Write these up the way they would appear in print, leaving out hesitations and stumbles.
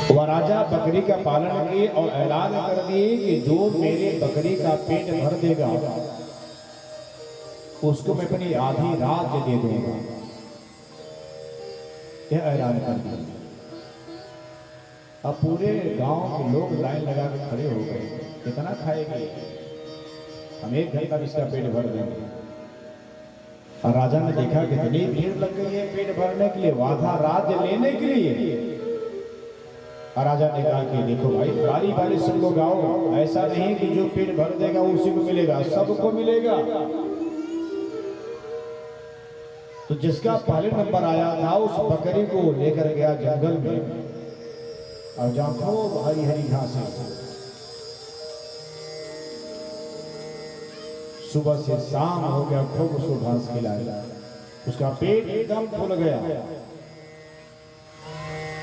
वह राजा बकरी का पालन किए और ऐलान कर दिए कि जो मेरे बकरी का पेट भर देगा उसको मैं अपनी आधी राज्य दे दूंगा। यह ऐलान कर दिया। अब पूरे गांव के लोग लाइन लगा के खड़े हो गए, कितना खाएंगे, हम 1 घंटा में इसका पेट भर देंगे। और राजा ने देखा कि इतनी भीड़ लग गई है पेट भरने के लिए, आधा राज्य लेने के लिए। और राजा ने कहा कि देखो भाई, बारी बारी सब लोग आओ, ऐसा नहीं कि जो पेट भर देगा उसी को मिलेगा, सबको मिलेगा। तो जिसका पहले नंबर आया था उस बकरी को लेकर गया जंगल में, और जहां खूब हरी हरी घास है, सुबह से शाम हो गया, खूब उसको घास खिलाया, उसका पेट एकदम फूल गया।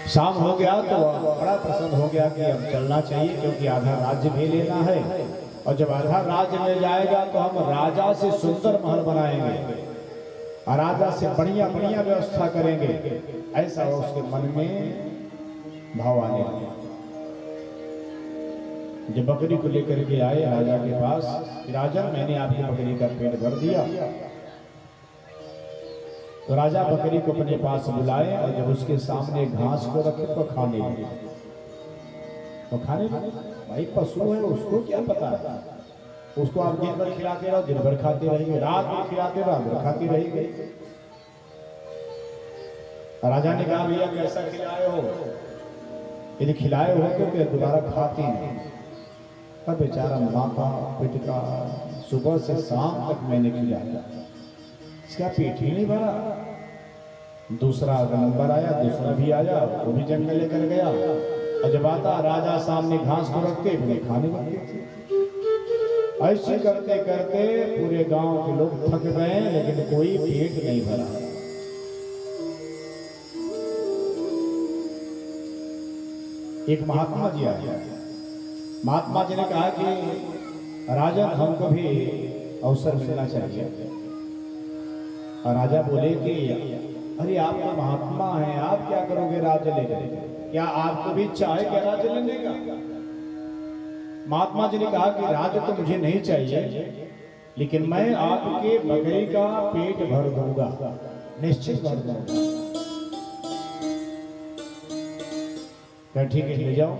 शाम हो गया तो बड़ा प्रसन्न हो गया कि अब चलना चाहिए, क्योंकि आधा राज्य भी लेना है, और जब आधा राज्य मिल जाएगा तो हम राजा से सुंदर महल बनाएंगे और राजा से बढ़िया बढ़िया व्यवस्था करेंगे। ऐसा उसके मन में भाव आने लगा। जब बकरी को लेकर के आए राजा के पास, राजा मैंने आपकी बकरी का पेट भर दिया। तो राजा बकरी को अपने पास बुलाए और जब उसके सामने घास को रखे तो खाने लगे। तो खाने भाई पशु है, उसको क्या पता है, उसको आप दिन भर खिलाते रहो, दिन भर खाते रहेंगे, रात में खिलाते रहो, रात भर खाते रहेंगे। राजा ने कहा भैया कैसा खिलाए हो, यदि खिलाए हो तो क्या दोबारा खाते नहीं। अब बेचारा माता पिटका, सुबह से शाम तक मैंने खिलाया, इसका पेट ही नहीं भरा। दूसरा नंबर आया, दूसरा भी आया, वो भी जंगल लेकर गया, और जब आता राजा सामने घास को रखते हुए खाने लगे। ऐसे करते करते पूरे गांव के लोग थक गए, लेकिन कोई पेट नहीं भरा। एक महात्मा जी आए। महात्मा जी ने कहा कि राजन हमको भी अवसर मिलना चाहिए। और राजा बोले कि अरे आप तो महात्मा हैं, आप क्या करोगे राज्य लेकर, क्या आपको भी चाहे क्या राज्य लेने का? महात्मा जी ने कहा कि राज्य तो मुझे नहीं चाहिए, लेकिन मैं आपके बकरी का पेट भर दूंगा, निश्चित भर दूंगा। क्या ठीक है, ले जाओ।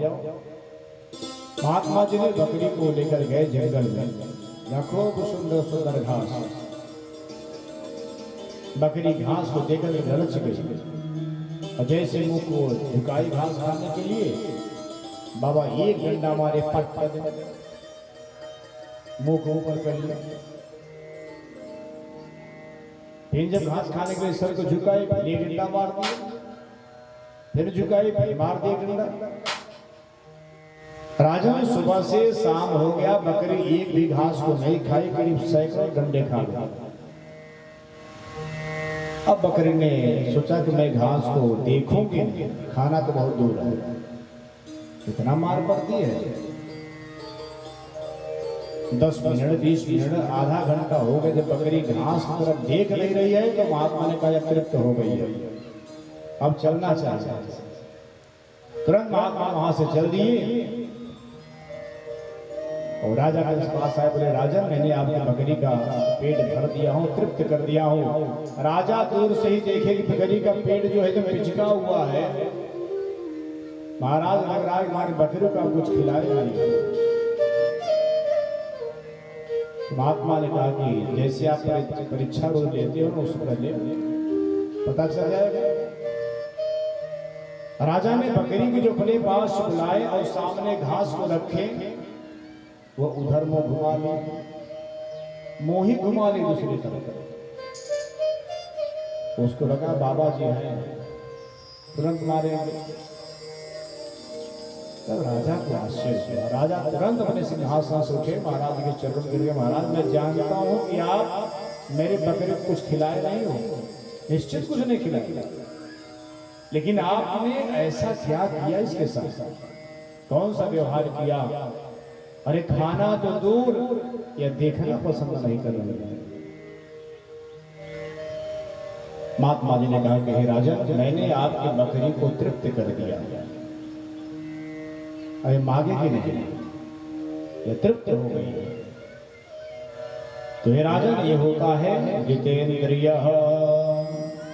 महात्मा जी ने बकरी को लेकर गए जंगल में, रखो सुंदर सुंदर घास। बकरी घास को देखकर ललच गई, और जैसे मुंह को झुकाई घास खाने के लिए, बाबा 1 डंडा मारे, पट कर मुंह को ऊपर कर लिया। फिर जब घास खाने के लिए सर को झुकाए, 1 डंडा मार दिया, फिर झुकाए, फिर मार दिया डंडा। राजा ने सुबह से शाम हो गया, बकरी एक भी घास को नहीं खाई, करीब सैकड़ों डंडे खा गया। अब बकरी ने सोचा कि मैं घास को देखूंगी, खाना तो बहुत दूर है, इतना मार पड़ती है। 10 मिनट 20 मिनट आधा घंटा हो गया, जब बकरी घास की तरफ देख नहीं रही है तो महात्मा ने कहा तृप्त हो गई है, अब चलना चाहिए। तुरंत महात्मा वहां से चल दिए और राजा के पास आए, बोले राजा मैंने आपकी बकरी का पेट भर दिया हूँ, तृप्त कर दिया हूँ। राजा दूर से ही देखे कि बकरी का पेट जो है तो पिचका हुआ है। महाराज लग रहा है हमारी बकरी का कुछ खिलाए नहीं। महात्मा ने कहा कि जैसे आप परीक्षा रोज लेते हो ना, उस पर ले पता चल जाएगा। राजा ने बकरी को जो अपने पास बुलाए और सामने घास को रखे, वो उधर मुंह घुमा ली, मुंह ही घुमा ली दूसरी तरफ। उसको लगा बाबा जी हैं, तुरंत मारेंगे। तब राजा को आश्चर्य हुआ। राजा तुरंत अपने सिंहासन से उठे, महाराज के चरण गिर गए। महाराज मैं जानता हूं कि आप मेरे बकरे को कुछ खिलाए नहीं हो, निश्चित कुछ नहीं खिलाए, लेकिन आपने ऐसा क्या किया इसके साथ, कौन सा व्यवहार किया? अरे खाना तो दूर, या देखना पसंद नहीं कर रहे। महात्मा जी ने कहा कि हे राजा, मैंने आपकी बकरी को तृप्त कर दिया, अरे मांगेगी नहीं, ये तृप्त हो गई है। तो हे राजन, ये होता है जितेंद्रिय।